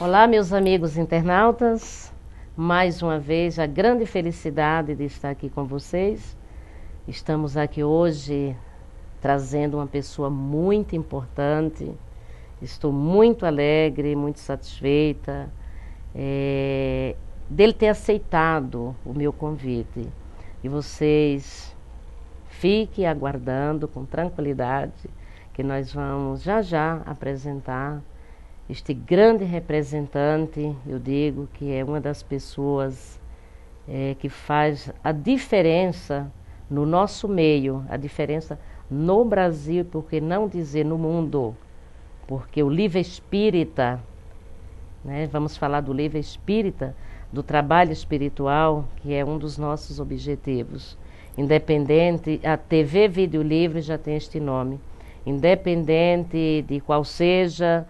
Olá, meus amigos internautas. Mais uma vez, a grande felicidade de estar aqui com vocês. Estamos aqui hoje trazendo uma pessoa muito importante. Estou muito alegre, muito satisfeita dele ter aceitado o meu convite. E vocês fiquem aguardando com tranquilidade que nós vamos já apresentar este grande representante. Eu digo que é uma das pessoas que faz a diferença no nosso meio, a diferença no Brasil, por que não dizer no mundo, porque o livro espírita, né, vamos falar do livro espírita, do trabalho espiritual, que é um dos nossos objetivos. Independente, a TV Vídeo Livre já tem este nome, independente de qual seja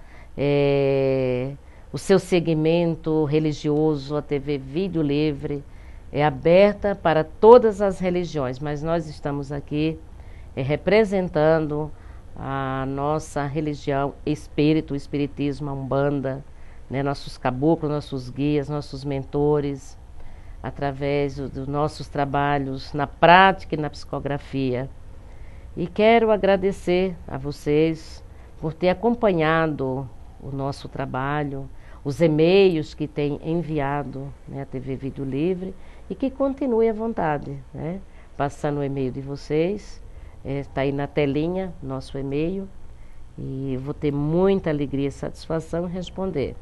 o seu segmento religioso, a TV Vídeo Livre é aberta para todas as religiões, mas nós estamos aqui representando a nossa religião espírito, o espiritismo, a Umbanda, né, nossos caboclos, nossos guias, nossos mentores, através dos nossos trabalhos na prática e na psicografia. E quero agradecer a vocês por ter acompanhado o nosso trabalho, os e-mails que têm enviado, né, a TV Vídeo Livre, e que continue à vontade, né, passando o e-mail de vocês. Está aí na telinha nosso e-mail, e vou ter muita alegria e satisfação em responder.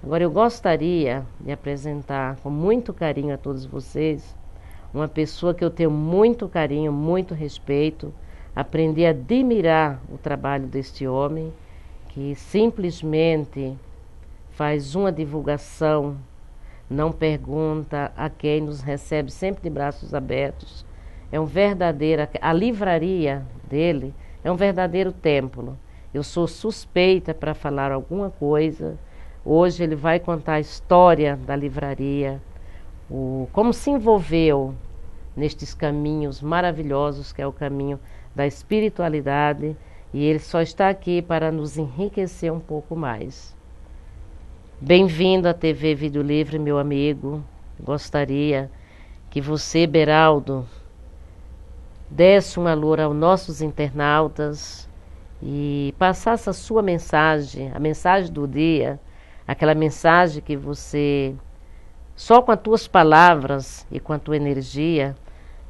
Agora eu gostaria de apresentar com muito carinho a todos vocês uma pessoa que eu tenho muito carinho, muito respeito, aprendi a admirar o trabalho deste homem, que simplesmente faz uma divulgação, não pergunta a quem, nos recebe sempre de braços abertos. É um verdadeiro, a livraria dele é um verdadeiro templo. Eu sou suspeita para falar alguma coisa. Hoje ele vai contar a história da livraria, como se envolveu nestes caminhos maravilhosos, que é o caminho da espiritualidade, e ele só está aqui para nos enriquecer um pouco mais. Bem-vindo à TV Vídeo Livre, meu amigo. Gostaria que você, Beraldo, desse uma alô aos nossos internautas e passasse a sua mensagem, a mensagem do dia, aquela mensagem que você, só com as tuas palavras e com a tua energia,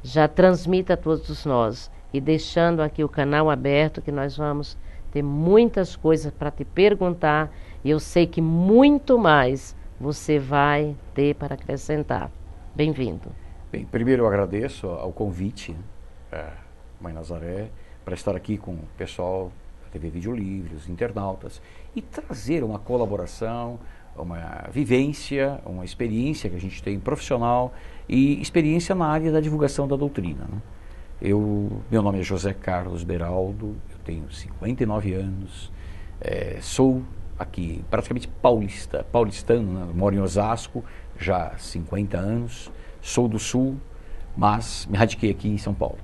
já transmite a todos nós. E deixando aqui o canal aberto, que nós vamos ter muitas coisas para te perguntar, e eu sei que muito mais você vai ter para acrescentar. Bem-vindo. Bem, primeiro eu agradeço ao convite, Mãe Nazaré, para estar aqui com o pessoal da TV Vídeo Livre, os internautas, e trazer uma colaboração, uma vivência, uma experiência que a gente tem profissional e experiência na área da divulgação da doutrina, né? Meu nome é José Carlos Beraldo, eu tenho 59 anos, sou aqui praticamente paulistano, né? Moro em Osasco já há 50 anos, sou do Sul, mas me radiquei aqui em São Paulo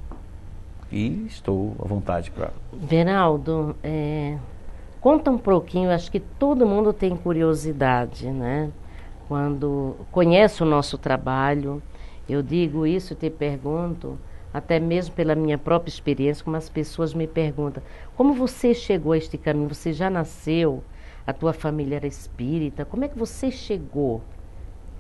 e estou à vontade para... Beraldo, conta um pouquinho, acho que todo mundo tem curiosidade, né? Quando conhece o nosso trabalho, eu digo isso e te pergunto, até mesmo pela minha própria experiência, como as pessoas me perguntam, como você chegou a este caminho? Você já nasceu, a tua família era espírita, como é que você chegou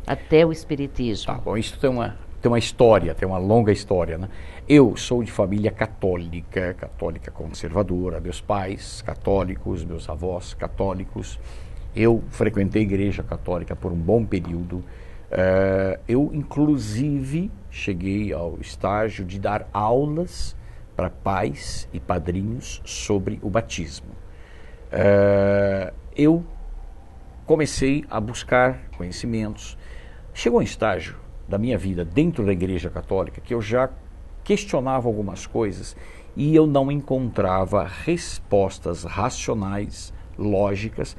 até o espiritismo? Tá bom, isso tem uma história, tem uma longa história, né? Eu sou de família católica conservadora, meus pais católicos, meus avós católicos. Eu frequentei a igreja católica por um bom período. Eu, inclusive, cheguei ao estágio de dar aulas para pais e padrinhos sobre o batismo. Eu comecei a buscar conhecimentos. Chegou um estágio da minha vida dentro da igreja católica que eu já questionava algumas coisas e eu não encontrava respostas racionais, lógicas,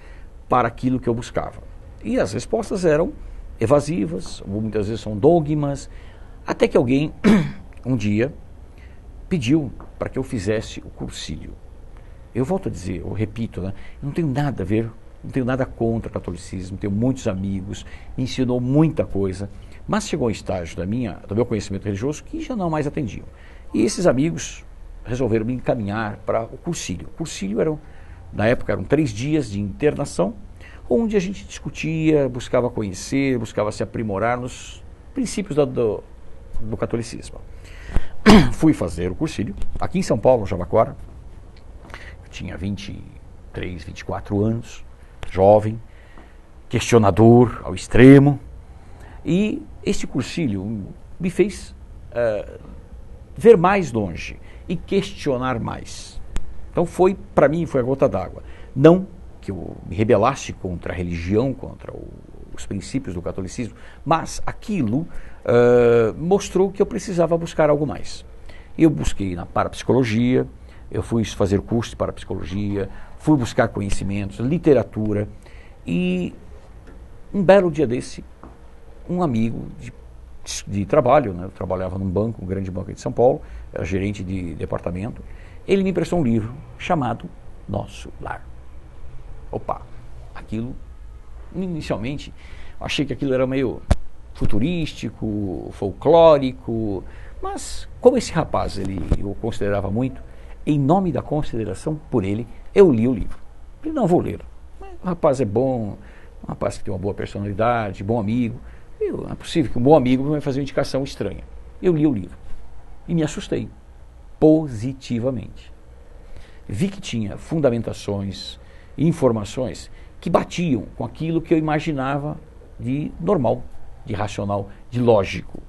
para aquilo que eu buscava. E as respostas eram evasivas, ou muitas vezes são dogmas, até que alguém um dia pediu para que eu fizesse o cursilho. Eu volto a dizer, eu repito, né? Eu não tenho nada a ver não tenho nada contra o catolicismo, tenho muitos amigos, me ensinou muita coisa, mas chegou um estágio do meu conhecimento religioso que já não mais atendiam. E esses amigos resolveram me encaminhar para o cursílio. O cursílio na época eram 3 dias de internação, onde a gente discutia, buscava conhecer, buscava se aprimorar nos princípios do catolicismo. Fui fazer o cursílio, aqui em São Paulo, no Jabaquara. Eu tinha 23, 24 anos, jovem, questionador ao extremo. E este cursílio me fez ver mais longe e questionar mais. Então para mim, foi a gota d'água. Não que eu me rebelasse contra a religião, contra os princípios do catolicismo, mas aquilo mostrou que eu precisava buscar algo mais. Eu busquei na parapsicologia, eu fui fazer curso de parapsicologia, fui buscar conhecimentos, literatura, e um belo dia desse, um amigo de trabalho, né, eu trabalhava num banco, um grande banco de São Paulo, era gerente de departamento, ele me emprestou um livro chamado Nosso Lar. Opa, aquilo, inicialmente, achei que aquilo era meio futurístico, folclórico, mas como esse rapaz eu o considerava muito, em nome da consideração por ele, eu li o livro. Falei, não vou ler. O rapaz é bom, um rapaz que tem uma boa personalidade, bom amigo. Não é possível que um bom amigo vai fazer uma indicação estranha. Eu li o livro e me assustei positivamente. Vi que tinha fundamentações, informações que batiam com aquilo que eu imaginava de normal, de racional, de lógico.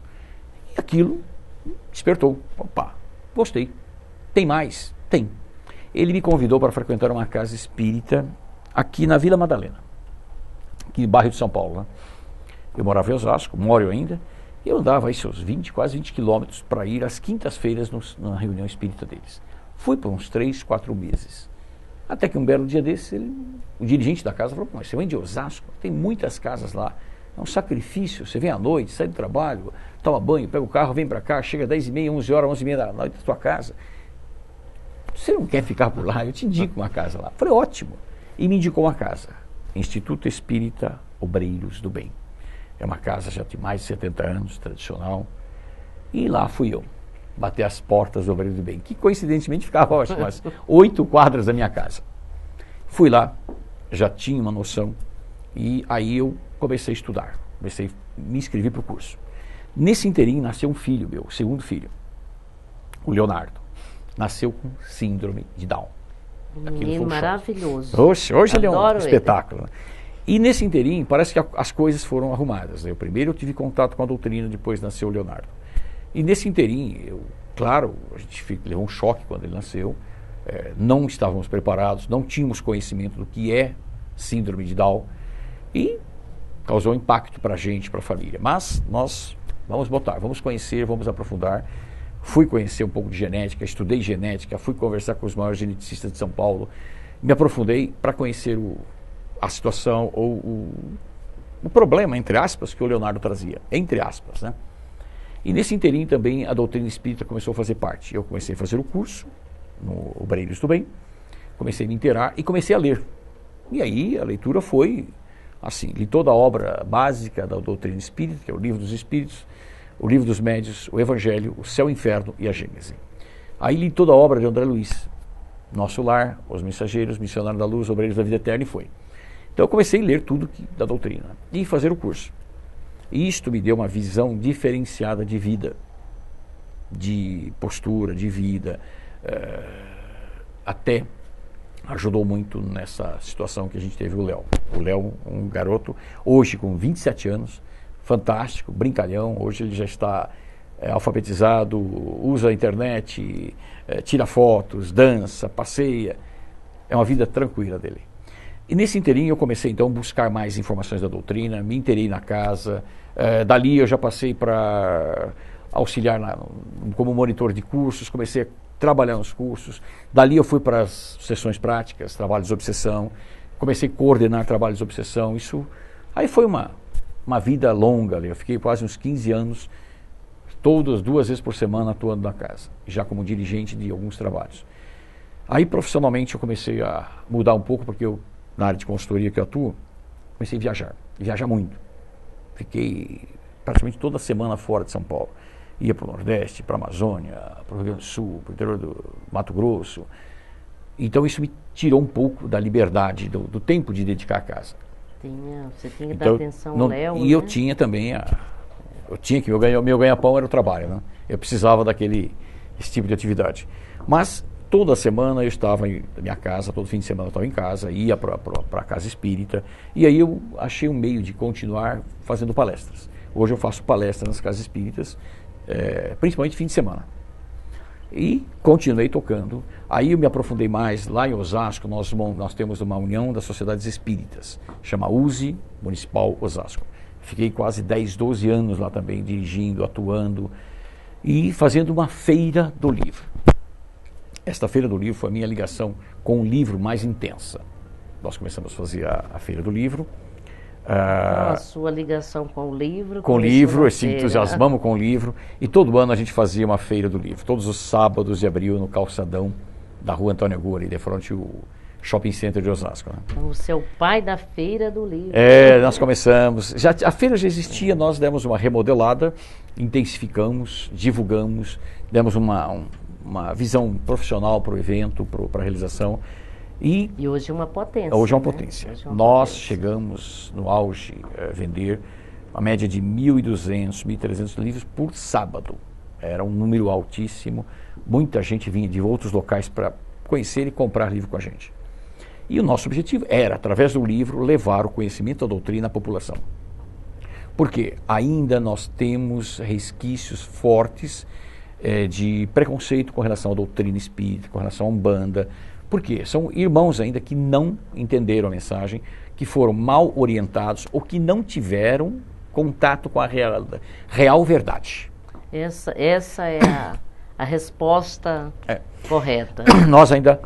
E aquilo despertou. Opa, gostei. Tem mais? Tem. Ele me convidou para frequentar uma casa espírita aqui na Vila Madalena, aqui no bairro de São Paulo. Né? Eu morava em Osasco, moro ainda, e eu andava aí seus quase 20 quilômetros para ir às quintas-feiras na reunião espírita deles. Fui por uns 3, 4 meses. Até que um belo dia desse, o dirigente da casa falou, mas você vem de Osasco, tem muitas casas lá, é um sacrifício, você vem à noite, sai do trabalho, toma banho, pega o carro, vem para cá, chega às 10h30, 11h, 11h30 da noite da tua casa. Você não quer ficar por lá? Eu te indico uma casa lá. Falei, ótimo. E me indicou uma casa, Instituto Espírita Obreiros do Bem. É uma casa já de mais de 70 anos, tradicional. E lá fui eu, bater as portas do Obreiros do Bem, que coincidentemente ficava, acho, umas 8 quadras da minha casa. Fui lá, já tinha uma noção, e aí eu comecei a estudar, me inscrevi para o curso. Nesse inteirinho nasceu um filho meu, o segundo filho, o Leonardo. Nasceu com síndrome de Down. Menino maravilhoso. Hoje ele é um espetáculo. Né? E nesse inteirinho, parece que as coisas foram arrumadas. Né? Primeiro eu tive contato com a doutrina, depois nasceu o Leonardo. E nesse inteirinho, claro, a gente levou um choque quando ele nasceu. Não estávamos preparados, não tínhamos conhecimento do que é síndrome de Down. E causou impacto para a gente, para a família. Mas nós vamos conhecer, vamos aprofundar. Fui conhecer um pouco de genética, estudei genética, fui conversar com os maiores geneticistas de São Paulo, me aprofundei para conhecer a situação ou o problema, entre aspas, que o Leonardo trazia, entre aspas, né? E nesse inteirinho também a doutrina espírita começou a fazer parte. Eu comecei a fazer o curso no Obreiros do Bem, comecei a me inteirar e comecei a ler. E aí a leitura foi assim, li toda a obra básica da doutrina espírita, que é o Livro dos Espíritos, o Livro dos Médiuns, o Evangelho, o Céu e o Inferno e a Gênese. Aí li toda a obra de André Luiz, Nosso Lar, Os Mensageiros, Missionário da Luz, Obreiros da Vida Eterna, e foi. Então eu comecei a ler tudo da doutrina e fazer o curso. E isto me deu uma visão diferenciada de vida, de postura, de vida, até ajudou muito nessa situação que a gente teve o Léo. O Léo, um garoto, hoje com 27 anos, fantástico, brincalhão, hoje ele já está alfabetizado, usa a internet, tira fotos, dança, passeia, é uma vida tranquila dele. E nesse inteirinho eu comecei então a buscar mais informações da doutrina, me inteirei na casa, dali eu já passei para auxiliar como monitor de cursos, comecei a trabalhar nos cursos, dali eu fui para as sessões práticas, trabalhos de obsessão, comecei a coordenar trabalhos de obsessão, isso aí foi uma vida longa, eu fiquei quase uns 15 anos, todas 2 vezes por semana atuando na casa, já como dirigente de alguns trabalhos. Aí profissionalmente eu comecei a mudar um pouco, porque eu na área de consultoria que eu atuo, comecei a viajar muito. Fiquei praticamente toda semana fora de São Paulo. Ia para o Nordeste, para a Amazônia, para o Rio Grande do Sul, para o interior do Mato Grosso. Então isso me tirou um pouco da liberdade, do tempo de dedicar a casa. Você tinha que dar atenção ao Léo, e eu tinha também, eu tinha que, meu ganha-pão era o trabalho, né? Eu precisava esse tipo de atividade. Mas toda semana eu estava na minha casa, todo fim de semana eu estava em casa, ia para a casa espírita, e aí eu achei um meio de continuar fazendo palestras. Hoje eu faço palestras nas casas espíritas, principalmente fim de semana. E continuei tocando. Aí eu me aprofundei mais. Lá em Osasco, nós temos uma união das sociedades espíritas, chama USE Municipal Osasco. Fiquei quase 10, 12 anos lá também, dirigindo, atuando e fazendo uma feira do livro. Esta feira do livro foi a minha ligação com o livro mais intensa. Nós começamos a fazer a feira do livro. A sua ligação com o livro? Com o livro, entusiasmamos com o livro. E todo ano a gente fazia uma feira do livro. Todos os sábados de abril no calçadão da rua Antônio Agoura, de frente ao Shopping Center de Osasco. Né? Então, você é o pai da feira do livro. Nós começamos. A feira já existia, nós demos uma remodelada, intensificamos, divulgamos, demos uma visão profissional para o evento, para a realização. E hoje é uma potência. Hoje é uma potência. Nós chegamos no auge a vender uma média de 1.200, 1.300 livros por sábado. Era um número altíssimo. Muita gente vinha de outros locais para conhecer e comprar livro com a gente. E o nosso objetivo era, através do livro, levar o conhecimento da doutrina à população. Porque ainda nós temos resquícios fortes de preconceito com relação à doutrina espírita, com relação à Umbanda. Por quê? São irmãos ainda que não entenderam a mensagem, que foram mal orientados ou que não tiveram contato com a real verdade. Essa é a resposta correta. Nós ainda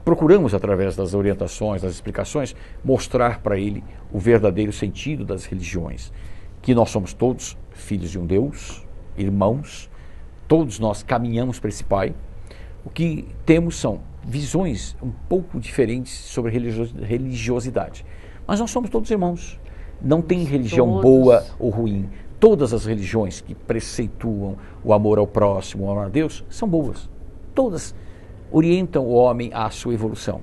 procuramos, através das orientações, das explicações, mostrar para ele o verdadeiro sentido das religiões. Que nós somos todos filhos de um Deus, irmãos, todos nós caminhamos para esse Pai. O que temos são visões um pouco diferentes sobre religiosidade. Mas nós somos todos irmãos. Não tem religião boa ou ruim. Todas as religiões que preceituam o amor ao próximo, o amor a Deus, são boas. Todas orientam o homem à sua evolução.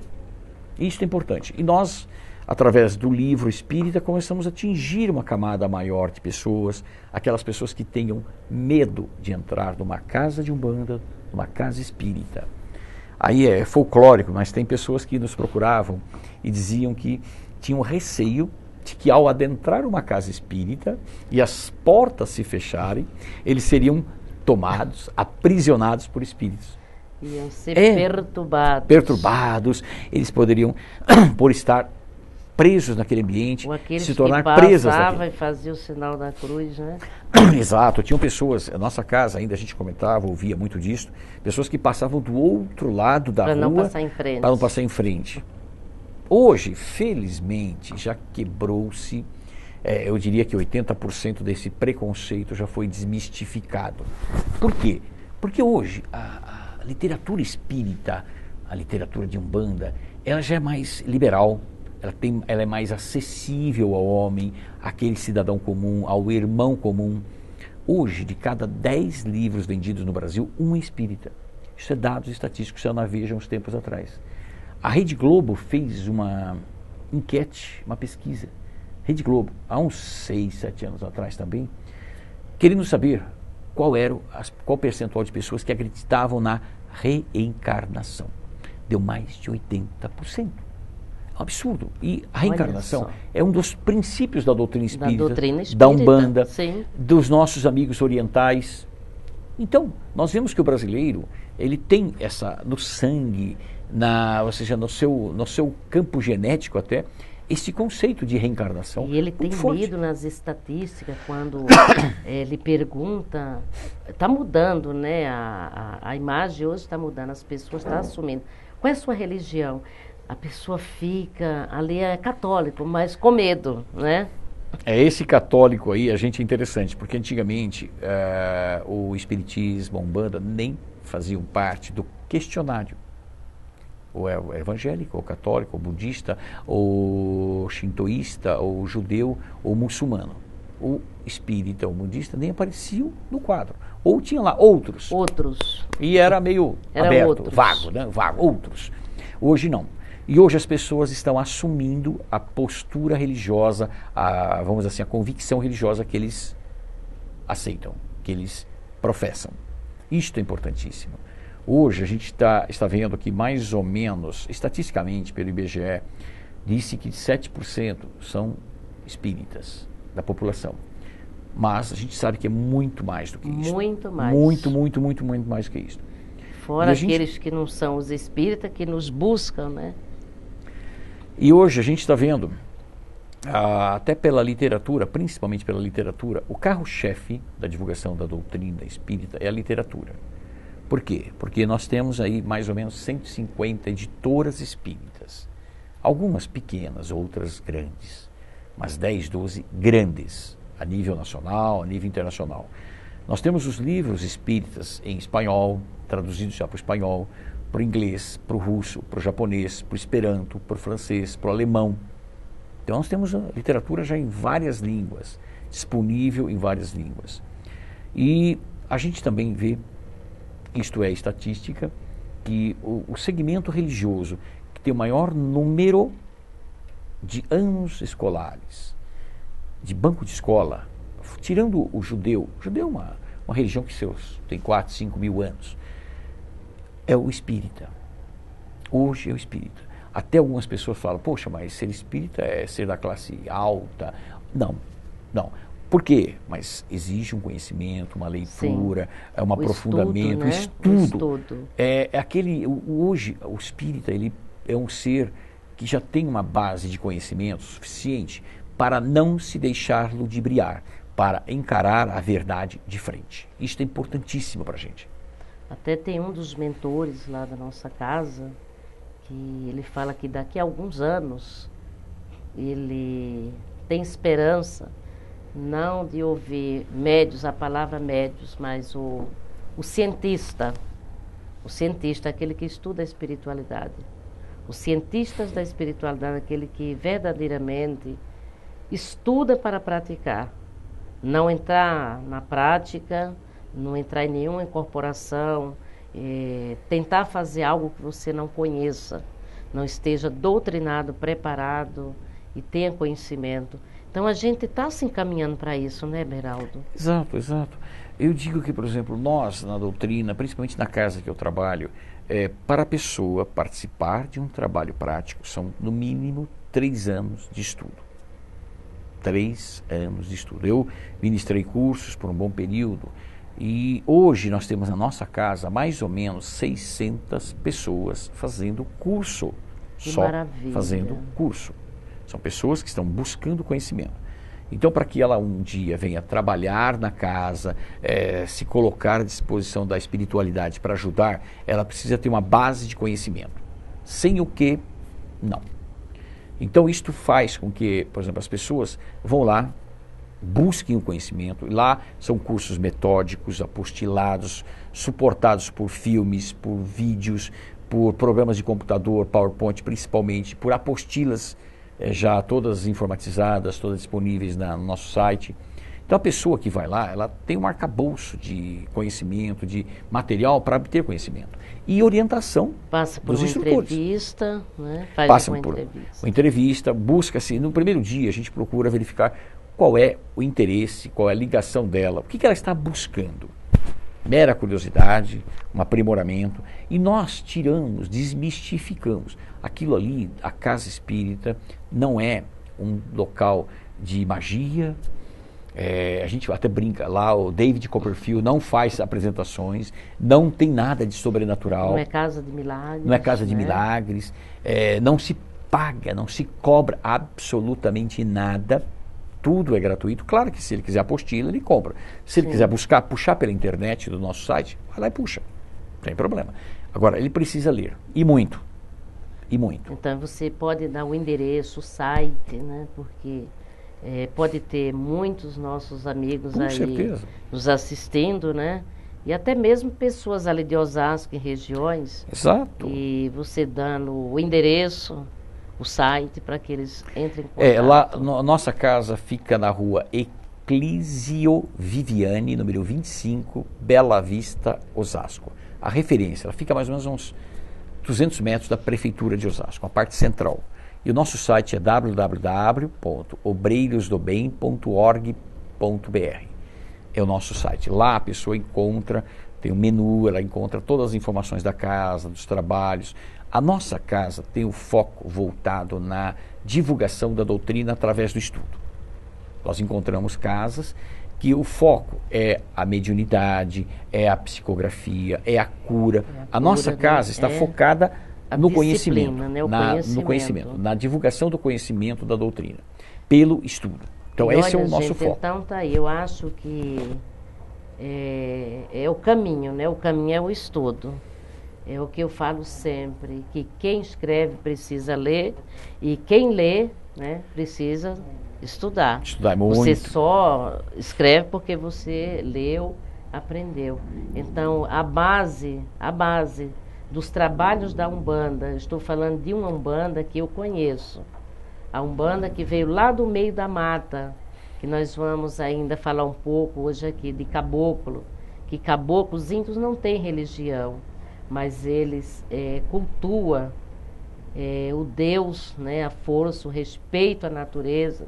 Isso é importante. E nós, através do livro espírita, começamos a atingir uma camada maior de pessoas, aquelas pessoas que tenham medo de entrar numa casa de Umbanda, numa casa espírita. Aí é folclórico, mas tem pessoas que nos procuravam e diziam que tinham receio de que ao adentrar uma casa espírita e as portas se fecharem, eles seriam tomados, aprisionados por espíritos. Iam ser perturbados. Perturbados, eles poderiam, por estar presos naquele ambiente, se tornar que presas naquele. E fazia o sinal da cruz, né? Exato, tinham pessoas, a nossa casa ainda a gente comentava, ouvia muito disso, pessoas que passavam do outro lado da rua para não passar em frente. Para não passar em frente. Hoje, felizmente, já quebrou-se, eu diria que 80% desse preconceito já foi desmistificado. Por quê? Porque hoje a literatura espírita, a literatura de Umbanda, ela já é mais liberal. Ela é mais acessível ao homem, àquele cidadão comum, ao irmão comum. Hoje, de cada 10 livros vendidos no Brasil, um é espírita. Isso é dados estatísticos, eu não vejo uns tempos atrás. A Rede Globo fez uma enquete, uma pesquisa. Rede Globo, há uns 6, 7 anos atrás também, querendo saber qual o percentual de pessoas que acreditavam na reencarnação. Deu mais de 80%. Absurdo. E a reencarnação é um dos princípios da doutrina espírita, da Umbanda, sim, dos nossos amigos orientais. Então, nós vemos que o brasileiro, ele tem no sangue, ou seja, no seu campo genético até, esse conceito de reencarnação. E ele tem lido nas estatísticas, quando ele pergunta, está mudando, né? A imagem hoje está mudando, as pessoas estão assumindo. Qual é a sua religião? A pessoa fica, ali é católico, mas com medo, né? Esse católico aí, a gente é interessante, porque antigamente o espiritismo, a Umbanda, nem faziam parte do questionário. ou é evangélico, ou católico, ou budista, ou shintoísta, ou judeu, ou muçulmano. O espírita ou budista nem apareciam no quadro. Ou tinha lá outros. Outros. E era meio aberto, outros. vago, né? Vago, outros. Hoje não. E hoje as pessoas estão assumindo a postura religiosa, vamos dizer assim, a convicção religiosa que eles aceitam, que eles professam. Isto é importantíssimo. Hoje a gente está vendo que mais ou menos, estatisticamente pelo IBGE, disse que 7% são espíritas da população. Mas a gente sabe que é muito mais do que isso. Muito mais. Muito mais do que isso. Fora aqueles que não são os espíritas, que nos buscam, né? E hoje a gente está vendo, até pela literatura, principalmente pela literatura, o carro-chefe da divulgação da doutrina espírita é a literatura. Por quê? Porque nós temos aí mais ou menos 150 editoras espíritas. Algumas pequenas, outras grandes. Mas 10, 12 grandes, a nível nacional, a nível internacional. Nós temos os livros espíritas em espanhol, traduzidos já para o espanhol, para o inglês, para o russo, para o japonês, para o esperanto, para o francês, para o alemão. Então nós temos a literatura já em várias línguas, disponível em várias línguas. E a gente também vê, isto é estatística, que o segmento religioso que tem o maior número de anos escolares, de banco de escola, tirando o judeu é uma religião que tem 4, 5 mil anos, é o espírita. Hoje é o espírita. Até algumas pessoas falam, poxa, mas ser espírita é ser da classe alta. Não. Por quê? Mas exige um conhecimento, uma leitura, um aprofundamento, estudo. Hoje, o espírita, ele é um ser que já tem uma base de conhecimento suficiente para não se deixar ludibriar, para encarar a verdade de frente. Isso é importantíssimo para a gente. Até tem um dos mentores lá da nossa casa, que ele fala que daqui a alguns anos ele tem esperança não de ouvir médios, a palavra médios, mas o cientista. O cientista é aquele que estuda a espiritualidade. Os cientistas da espiritualidade, aquele que verdadeiramente estuda para praticar. Não entrar na prática, não entrar em nenhuma incorporação, tentar fazer algo que você não conheça, não esteja doutrinado, preparado e tenha conhecimento. Então a gente está se encaminhando para isso, né, Beraldo? Exato. Eu digo que, por exemplo, nós na doutrina, principalmente na casa que eu trabalho, para a pessoa participar de um trabalho prático, são no mínimo 3 anos de estudo. 3 anos de estudo. Eu ministrei cursos por um bom período e hoje nós temos na nossa casa mais ou menos 600 pessoas fazendo curso. Que só maravilha. Fazendo curso. São pessoas que estão buscando conhecimento. Então, para que ela um dia venha trabalhar na casa, se colocar à disposição da espiritualidade para ajudar, ela precisa ter uma base de conhecimento. Sem o que, não. Então, isto faz com que, por exemplo, as pessoas vão lá, busquem o conhecimento. E lá são cursos metódicos, apostilados, suportados por filmes, por vídeos, por programas de computador, PowerPoint principalmente, por apostilas já todas informatizadas, todas disponíveis no nosso site. Então a pessoa que vai lá, ela tem um arcabouço de conhecimento, de material para obter conhecimento. E orientação passa por dos uma instrutores. Entrevista, né? Faz Passa uma por entrevista. uma entrevista, busca-se, no primeiro dia a gente procura verificar qual é o interesse, qual é a ligação dela, o que ela está buscando. Mera curiosidade, um aprimoramento, e nós tiramos, desmistificamos. Aquilo ali, a casa espírita, não é um local de magia. A gente até brinca lá, o David Copperfield não faz apresentações, não tem nada de sobrenatural. Não é casa de milagres. Não é casa de milagres, não se paga, não se cobra absolutamente nada. Tudo é gratuito. Claro que se ele quiser apostila, ele compra. Se ele quiser puxar pela internet do nosso site, vai lá e puxa. Não tem problema. Agora, ele precisa ler. E muito. E muito. Então, você pode dar o endereço, o site, né? Porque pode ter muitos nossos amigos Com aí certeza. nos assistindo, né? E até mesmo pessoas ali de Osasco, em regiões, Exato. e você dando o endereço, o site, para que eles entrem em É, lá, contato. nossa casa fica na rua Eclísio Viviane, número 25, Bela Vista, Osasco. A referência, ela fica mais ou menos uns 200 metros da prefeitura de Osasco, a parte central. E o nosso site é www.obreirosdobem.org.br. É o nosso site. Lá a pessoa encontra, tem um menu, ela encontra todas as informações da casa, dos trabalhos. A nossa casa tem o foco voltado na divulgação da doutrina através do estudo. Nós encontramos casas que o foco é a mediunidade, é a psicografia, é a cura. A nossa casa está focada no conhecimento, né? no conhecimento, na divulgação do conhecimento da doutrina, pelo estudo. Então, esse é o nosso foco. Então, tá aí. Eu acho que é o caminho, né? O caminho é o estudo. É o que eu falo sempre, que quem escreve precisa ler e quem lê, né, precisa estudar. Estudar muito. Você só escreve porque você leu, aprendeu. Então, a base dos trabalhos da Umbanda, estou falando de uma Umbanda que eu conheço. A Umbanda que veio lá do meio da mata, que nós vamos ainda falar um pouco hoje aqui de caboclo, que caboclos índios não têm religião, mas eles cultuam o Deus, né, a força, o respeito à natureza.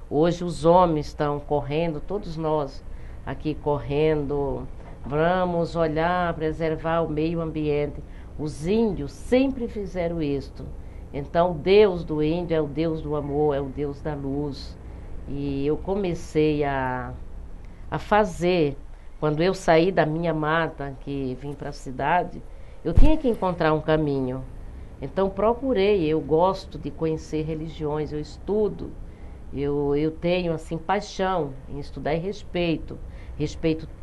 Hoje os homens estão correndo, todos nós aqui correndo, vamos olhar, preservar o meio ambiente. Os índios sempre fizeram isto. Então, o Deus do índio é o Deus do amor, é o Deus da luz. E eu comecei a fazer, quando eu saí da minha mata, que vim para a cidade, eu tinha que encontrar um caminho. Então, procurei, eu gosto de conhecer religiões, eu estudo, eu tenho, assim, paixão em estudar e respeito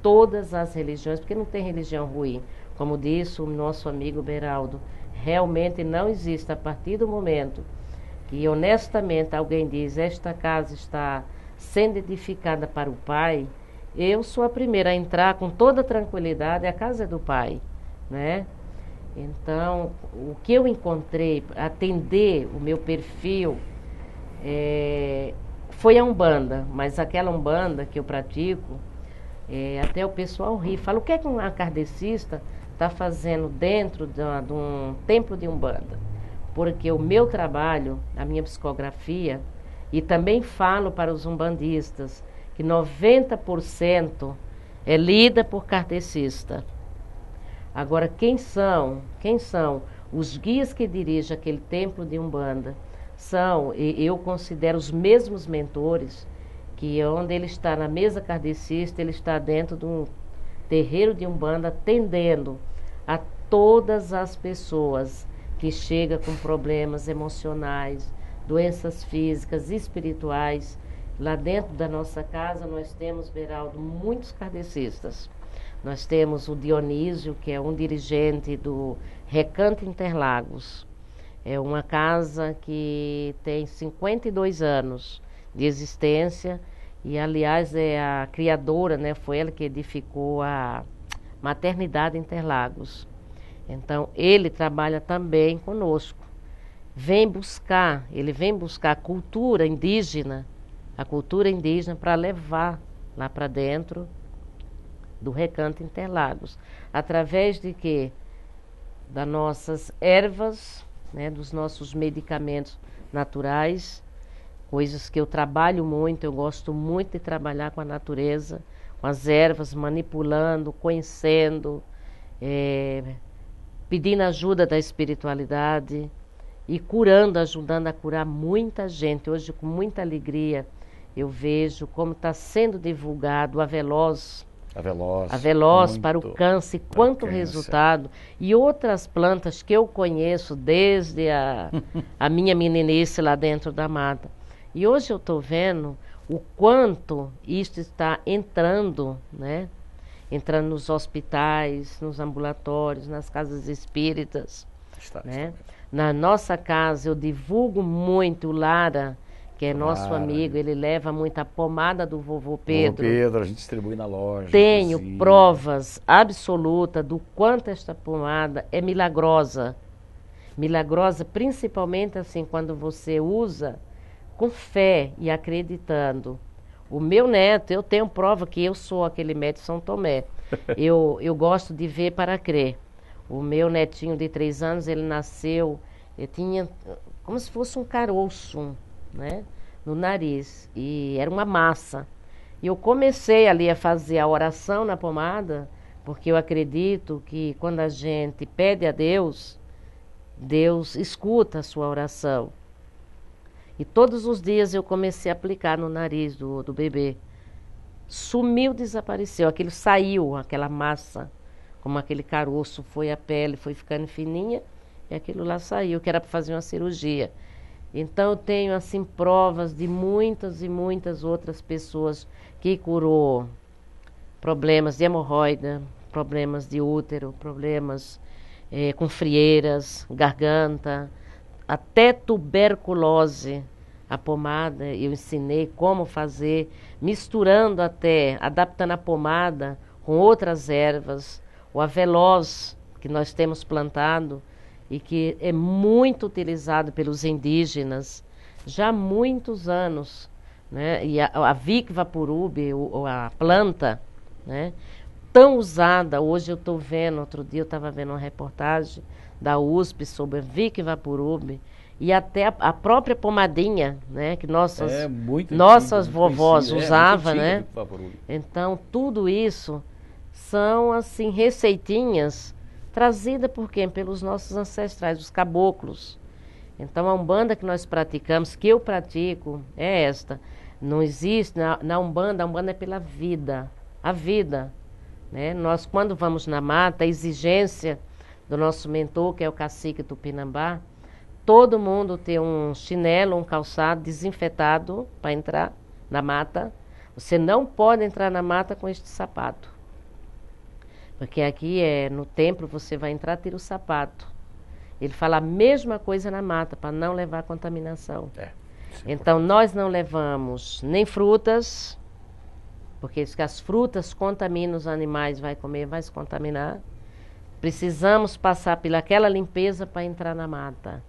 todas as religiões, porque não tem religião ruim. Como disse o nosso amigo Beraldo, realmente não existe. A partir do momento que honestamente alguém diz, esta casa está sendo edificada para o Pai, eu sou a primeira a entrar com toda tranquilidade, a casa é do Pai, né? Então, o que eu encontrei, atender o meu perfil, foi a Umbanda, mas aquela Umbanda que eu pratico, até o pessoal ri, fala, o que é que um kardecista está fazendo dentro de um templo de Umbanda? Porque o meu trabalho, a minha psicografia, e também falo para os umbandistas, que 90% é lida por kardecista. Agora, quem são os guias que dirigem aquele templo de Umbanda? Eu considero os mesmos mentores, que onde ele está na mesa kardecista, ele está dentro de um terreiro de Umbanda, atendendo a todas as pessoas que chegam com problemas emocionais, doenças físicas, espirituais. Lá dentro da nossa casa nós temos, Beraldo, muitos kardecistas. Nós temos o Dionísio, que é um dirigente do Recanto Interlagos. É uma casa que tem 52 anos de existência e, aliás, é a criadora, né? Foi ela que edificou a Maternidade Interlagos. Então, ele trabalha também conosco. Ele vem buscar a cultura indígena para levar lá para dentro do Recanto Interlagos. Através de quê? Das nossas ervas, né, dos nossos medicamentos naturais, coisas que eu trabalho muito, eu gosto muito de trabalhar com a natureza, com as ervas, manipulando, conhecendo, pedindo ajuda da espiritualidade e curando, ajudando a curar muita gente. Hoje, com muita alegria, eu vejo como está sendo divulgado a Veloz para o câncer, quanto resultado. E outras plantas que eu conheço desde a minha meninice lá dentro da mata. E hoje eu estou vendo o quanto isto está entrando, né? Entrando nos hospitais, nos ambulatórios, nas casas espíritas. Né? Na nossa casa eu divulgo muito o Lara, que é nosso Claro. amigo, ele leva muita pomada do vovô Vovô Pedro. Pedro, a gente distribui na loja. Tenho inclusive. provas absolutas do quanto esta pomada é milagrosa. Milagrosa principalmente assim quando você usa com fé e acreditando. O meu neto, eu tenho prova que eu sou aquele médico São Tomé. Eu gosto de ver para crer. O meu netinho de 3 anos, ele nasceu, ele tinha como se fosse um caroço, né, no nariz. E era uma massa. E eu comecei ali a fazer a oração na pomada, porque eu acredito que quando a gente pede a Deus, Deus escuta a sua oração. E todos os dias eu comecei a aplicar no nariz do bebê. Sumiu, desapareceu. Aquilo saiu, aquela massa, como aquele caroço, foi a pele, foi ficando fininha, e aquilo lá saiu, que era para fazer uma cirurgia. Então eu tenho assim provas de muitas e muitas outras pessoas que curou problemas de hemorroida, problemas de útero, problemas com frieiras, garganta, até tuberculose. A pomada, eu ensinei como fazer, misturando até, adaptando a pomada com outras ervas. O avelós, que nós temos plantado e que é muito utilizado pelos indígenas já há muitos anos, né? E a Vic Vaporub, a planta, né, tão usada, hoje eu estou vendo, outro dia eu estava vendo uma reportagem da USP sobre a Vic Vaporub, e até a própria pomadinha, né, que nossas vovós usavam, né? Então, tudo isso são, assim, receitinhas trazidas por quem? Pelos nossos ancestrais, os caboclos. Então, a Umbanda que nós praticamos, que eu pratico, é esta. Não existe, na Umbanda, a Umbanda é pela vida, a vida, né? Nós, quando vamos na mata, a exigência do nosso mentor, que é o cacique Tupinambá, todo mundo tem um chinelo, um calçado desinfetado para entrar na mata. Você não pode entrar na mata com este sapato. Porque aqui no templo você vai entrar, tira o sapato. Ele fala a mesma coisa na mata, para não levar contaminação. Então nós não levamos nem frutas, porque as frutas contaminam os animais, vai comer, vai se contaminar. Precisamos passar pelaquela limpeza para entrar na mata.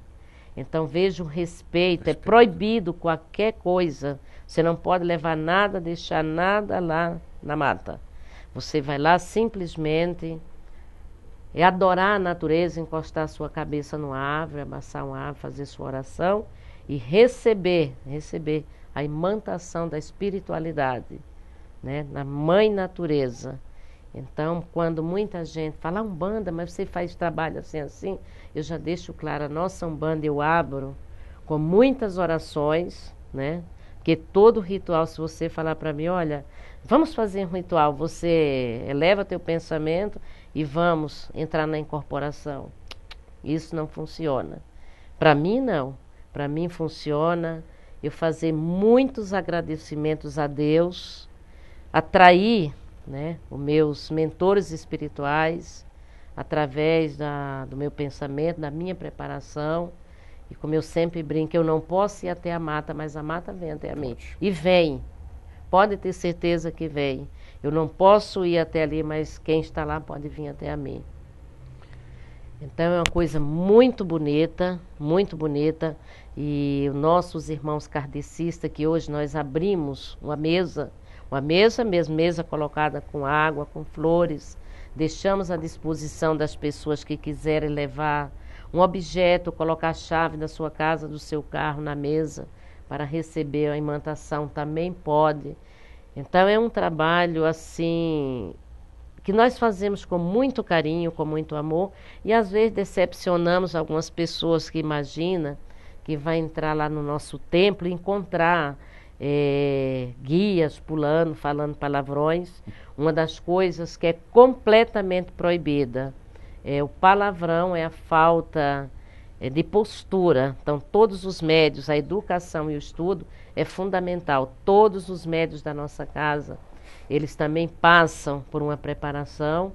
Então veja o respeito, é proibido qualquer coisa. Você não pode levar nada, deixar nada lá na mata. Você vai lá simplesmente adorar a natureza, encostar a sua cabeça numa árvore, abraçar uma árvore, fazer sua oração e receber a imantação da espiritualidade, né, na mãe natureza. Então, quando muita gente fala, Umbanda, mas você faz trabalho assim, eu já deixo claro, a nossa Umbanda eu abro com muitas orações, né? Porque todo ritual, se você falar para mim, olha, vamos fazer um ritual, você eleva teu pensamento e vamos entrar na incorporação. Isso não funciona. Para mim, não. Para mim funciona eu fazer muitos agradecimentos a Deus, atrair, né, os meus mentores espirituais através do meu pensamento, da minha preparação. E como eu sempre brinco, eu não posso ir até a mata, mas a mata vem até a mim. E vem. Pode ter certeza que vem. Eu não posso ir até ali, mas quem está lá pode vir até a mim. Então é uma coisa muito bonita, muito bonita. E os nossos irmãos kardecistas, que hoje nós abrimos uma mesa mesmo, mesa colocada com água, com flores. Deixamos à disposição das pessoas que quiserem levar um objeto, colocar a chave da sua casa, do seu carro na mesa, para receber a imantação, também pode. Então é um trabalho assim que nós fazemos com muito carinho, com muito amor, e às vezes decepcionamos algumas pessoas que imaginam que vai entrar lá no nosso templo e encontrar guias pulando, falando palavrões. Uma das coisas que é completamente proibida o palavrão, é a falta de postura. Então todos os médios, a educação e o estudo é fundamental. Todos os médios da nossa casa, eles também passam por uma preparação,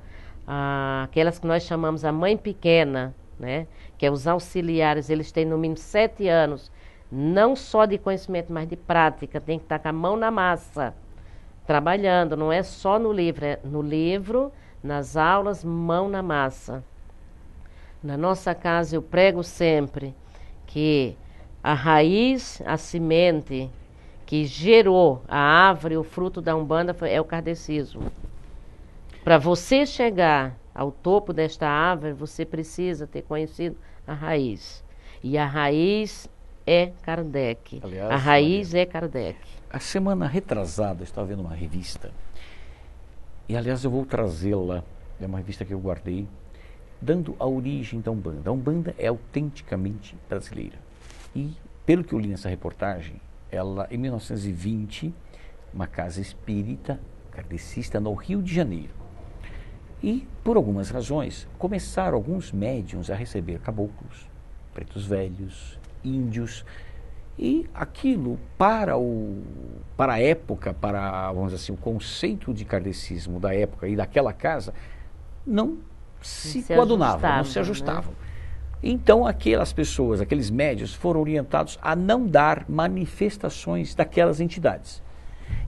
aquelas que nós chamamos a mãe pequena, né? Que é os auxiliares, eles têm no mínimo 7 anos não só de conhecimento, mas de prática. Tem que estar com a mão na massa, trabalhando. Não é só no livro, é no livro, nas aulas, mão na massa. Na nossa casa eu prego sempre que a raiz, a semente que gerou a árvore, o fruto da Umbanda é o kardecismo. Para você chegar ao topo desta árvore, você precisa ter conhecido a raiz. E a raiz é Kardec. Aliás, a raiz é Kardec. A semana retrasada eu estava vendo uma revista, e aliás eu vou trazê-la, é uma revista que eu guardei, dando a origem da Umbanda. A Umbanda é autenticamente brasileira. E, pelo que eu li nessa reportagem, ela, em 1920, uma casa espírita kardecista no Rio de Janeiro. E, por algumas razões, começaram alguns médiuns a receber caboclos, pretos velhos, índios. E aquilo, para a época, para, vamos dizer assim, o conceito de kardecismo da época e daquela casa, não se coadunavam, não se ajustavam. Né? Então, aquelas pessoas, aqueles médiuns, foram orientados a não dar manifestações daquelas entidades.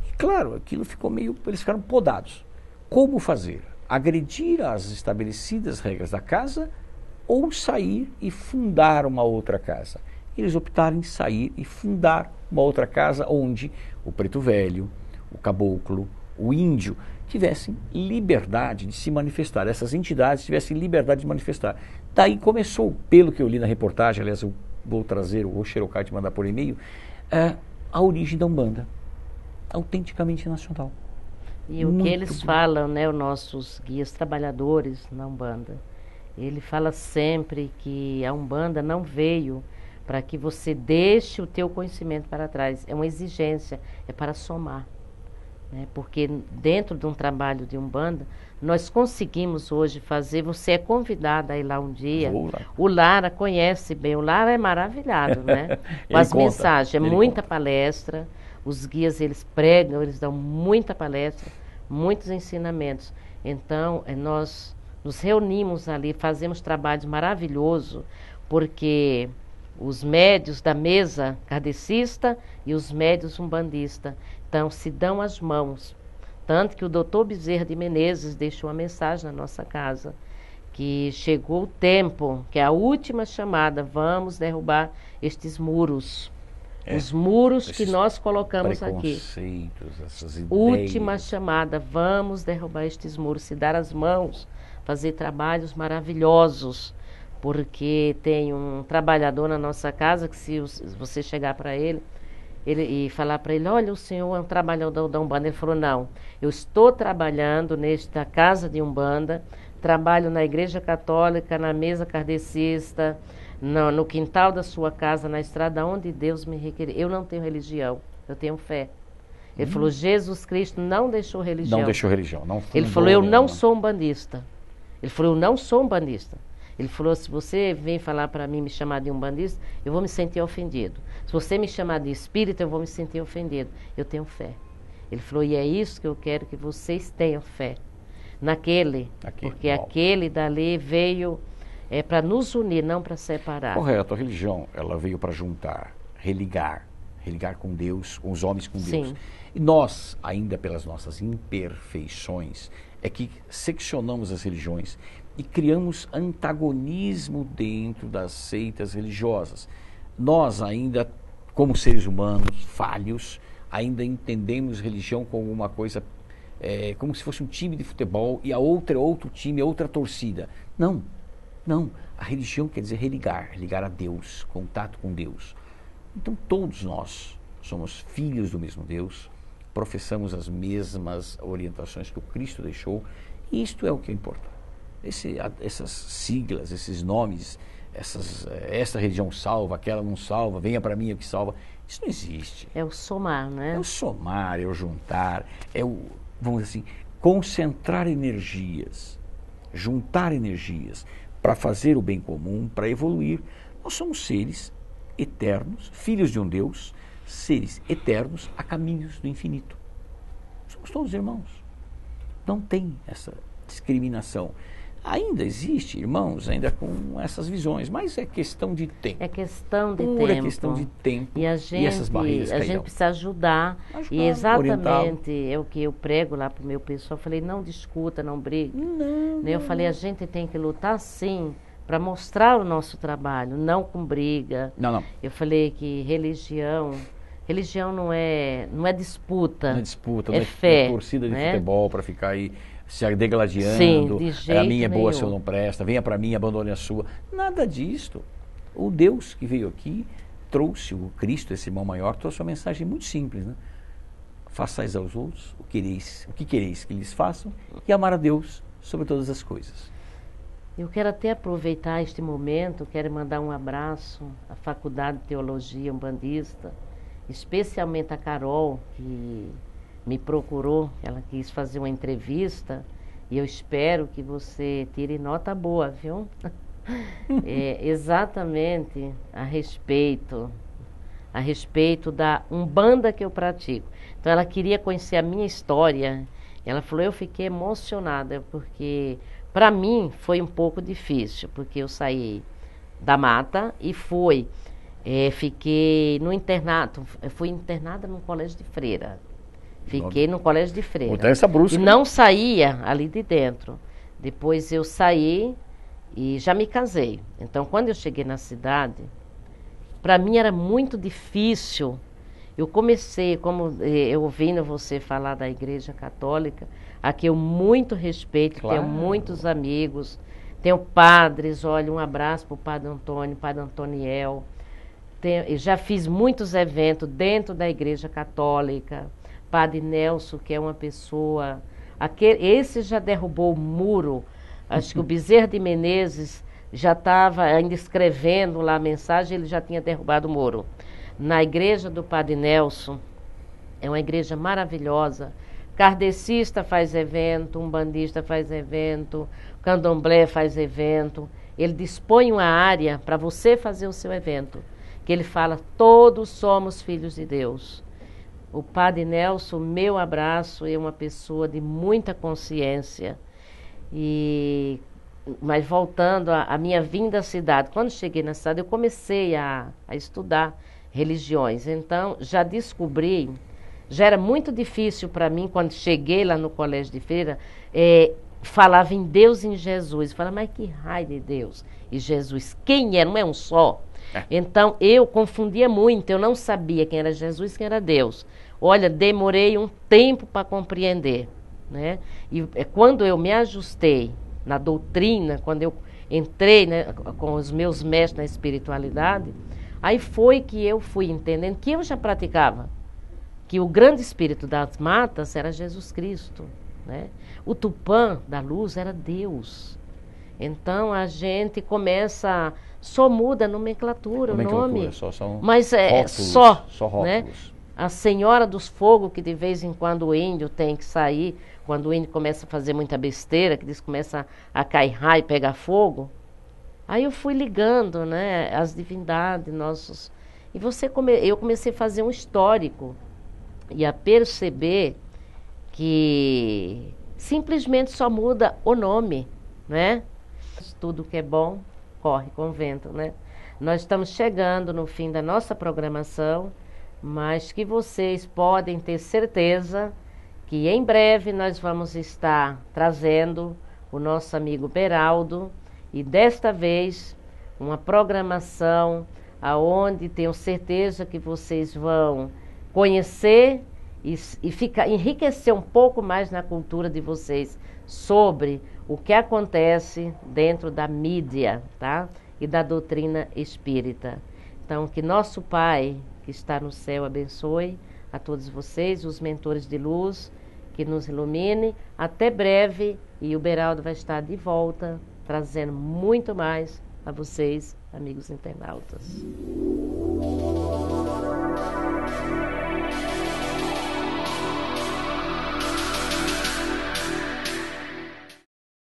E, claro, aquilo ficou eles ficaram podados. Como fazer? Agredir as estabelecidas regras da casa ou sair e fundar uma outra casa? Eles optaram em sair e fundar uma outra casa onde o preto velho, o caboclo, o índio tivessem liberdade de se manifestar, essas entidades tivessem liberdade de manifestar. Daí começou, pelo que eu li na reportagem, aliás eu vou trazer, o Xerocard te mandar por e-mail, a origem da Umbanda, autenticamente nacional. E o que eles falam, né, os nossos guias trabalhadores na Umbanda, ele fala sempre que a Umbanda não veio para que você deixe o teu conhecimento para trás, é uma exigência, é para somar. Né? Porque dentro de um trabalho de Umbanda, nós conseguimos hoje fazer, você é convidada a ir lá um dia, o Lara conhece bem, o Lara é maravilhado, né? Com as mensagens, é muita palestra, os guias eles pregam, eles dão muita palestra, muitos ensinamentos. Então, nós nos reunimos ali, fazemos trabalhos maravilhosos, porque os médios da mesa kardecista e os médios umbandistas, então se dão as mãos. Tanto que o doutor Bezerra de Menezes deixou uma mensagem na nossa casa, que chegou o tempo, que é a última chamada, vamos derrubar estes muros. Os muros que nós colocamos aqui. Essas ideias. Última chamada, vamos derrubar estes muros, se dar as mãos, fazer trabalhos maravilhosos. Porque tem um trabalhador na nossa casa que se você chegar para ele e falar para ele, olha, o senhor é um trabalhador da Umbanda. Ele falou, não, eu estou trabalhando nesta casa de Umbanda, trabalho na Igreja Católica, na mesa kardecista, no quintal da sua casa, na estrada onde Deus me requerer. Eu não tenho religião, eu tenho fé. Ele falou, Jesus Cristo não deixou religião. Não deixou religião. Não fundou, ele falou, eu não sou umbandista. Ele falou, eu não sou umbandista. Ele falou, se você vem falar para mim, me chamar de umbandista, eu vou me sentir ofendido. Se você me chamar de espírita, eu vou me sentir ofendido. Eu tenho fé. Ele falou, e é isso que eu quero que vocês tenham fé. Porque aquele dali veio para nos unir, não para separar. Correto, a religião, ela veio para juntar, religar com Deus, com os homens com Deus. Sim. E nós, ainda pelas nossas imperfeições, é que seccionamos as religiões e criamos antagonismo dentro das seitas religiosas. Nós ainda, como seres humanos falhos, ainda entendemos religião como uma coisa, como se fosse um time de futebol e a outra é outro time, é outra torcida. Não, a religião quer dizer religar a Deus, contato com Deus. Então todos nós somos filhos do mesmo Deus, professamos as mesmas orientações que o Cristo deixou, e isto é o que importa. Essas siglas, esses nomes, essa religião salva, aquela não salva, venha para mim o que salva, isso não existe. É o somar, né? É o somar, é o juntar, vamos dizer assim, concentrar energias, juntar energias para fazer o bem comum, para evoluir. Nós somos seres eternos, filhos de um Deus, seres eternos a caminhos do infinito. Somos todos irmãos. Não tem essa discriminação. Ainda existe, irmãos, ainda com essas visões, mas é questão de tempo. É questão de Pura tempo. questão de tempo. E essas barreiras a gente cairão. precisa ajudar. E exatamente é o que eu prego lá para o meu pessoal. Eu falei, não discuta, não brigue. Não, Eu falei, a gente tem que lutar sim para mostrar o nosso trabalho, não com briga. não. Eu falei que religião não é disputa. Não é disputa, é não é fé, torcida de né? futebol para ficar aí se degladiando. Sim, de jeito a minha é boa, nenhum. se eu não presta, venha para mim, abandone a sua. Nada disto. O Deus que veio aqui trouxe, o Cristo, esse irmão maior, trouxe uma mensagem muito simples, né? Façais aos outros o que quereis que lhes façam, e amar a Deus sobre todas as coisas. Eu quero até aproveitar este momento, quero mandar um abraço à Faculdade de Teologia Umbandista, especialmente a Carol, que me procurou, ela quis fazer uma entrevista, e eu espero que você tire nota boa, viu? Exatamente a respeito da Umbanda que eu pratico. Então ela queria conhecer a minha história, ela falou, eu fiquei emocionada, porque para mim foi um pouco difícil, porque eu saí da mata e fiquei no internato, fui internada num colégio de freira. Fiquei no colégio de freira. Mudança brusca. E não saía ali de dentro. Depois eu saí e já me casei. Então, quando eu cheguei na cidade, para mim era muito difícil. Eu comecei, como eu ouvindo você falar da Igreja Católica, a que eu muito respeito, Claro. Tenho muitos amigos, tenho padres, olha, um abraço para o Padre Antônio, Padre Antoniel. Já fiz muitos eventos dentro da Igreja Católica. Padre Nelson, que é uma pessoa... esse já derrubou o muro. Acho que o Bezerra de Menezes já estava ainda escrevendo lá a mensagem, ele já tinha derrubado o muro. Na igreja do Padre Nelson, é uma igreja maravilhosa. Kardecista faz evento, umbandista faz evento, candomblé faz evento. Ele dispõe uma área para você fazer o seu evento, que ele fala, todos somos filhos de Deus. O Padre Nelson, meu abraço, é uma pessoa de muita consciência. Mas voltando à minha vinda à cidade, quando cheguei na cidade, eu comecei a estudar religiões. Então, já descobri, já era muito difícil para mim, quando cheguei lá no colégio de freira, falava em Deus e em Jesus. Eu falava, mas que raio de Deus e Jesus? Quem é? Não é um só? Então, eu confundia muito, eu não sabia quem era Jesus e quem era Deus. Olha, demorei um tempo para compreender, né? E quando eu me ajustei na doutrina, quando eu entrei, né, com os meus mestres na espiritualidade, aí foi que eu fui entendendo que eu já praticava, que o grande espírito das matas era Jesus Cristo, né? O Tupã da luz era Deus. Então a gente começa, só muda a nomenclatura, o nome, mas é só rótulos. Né? A Senhora dos Fogos, que de vez em quando o índio tem que sair, quando o índio começa a fazer muita besteira, que diz que começa a cair raio e pegar fogo. Aí eu fui ligando, né, as divindades nossos. E eu comecei a fazer um histórico e a perceber que simplesmente só muda o nome, né? Tudo que é bom corre com o vento, né? Nós estamos chegando no fim da nossa programação, mas que vocês podem ter certeza que em breve nós vamos estar trazendo o nosso amigo Beraldo, e desta vez uma programação aonde tenho certeza que vocês vão conhecer e enriquecer um pouco mais na cultura de vocês sobre o que acontece dentro da mídia, tá? E da doutrina espírita. Então, que nosso Pai, que está no céu, abençoe a todos vocês, os mentores de luz, que nos ilumine. Até breve, e o Beraldo vai estar de volta, trazendo muito mais a vocês, amigos internautas.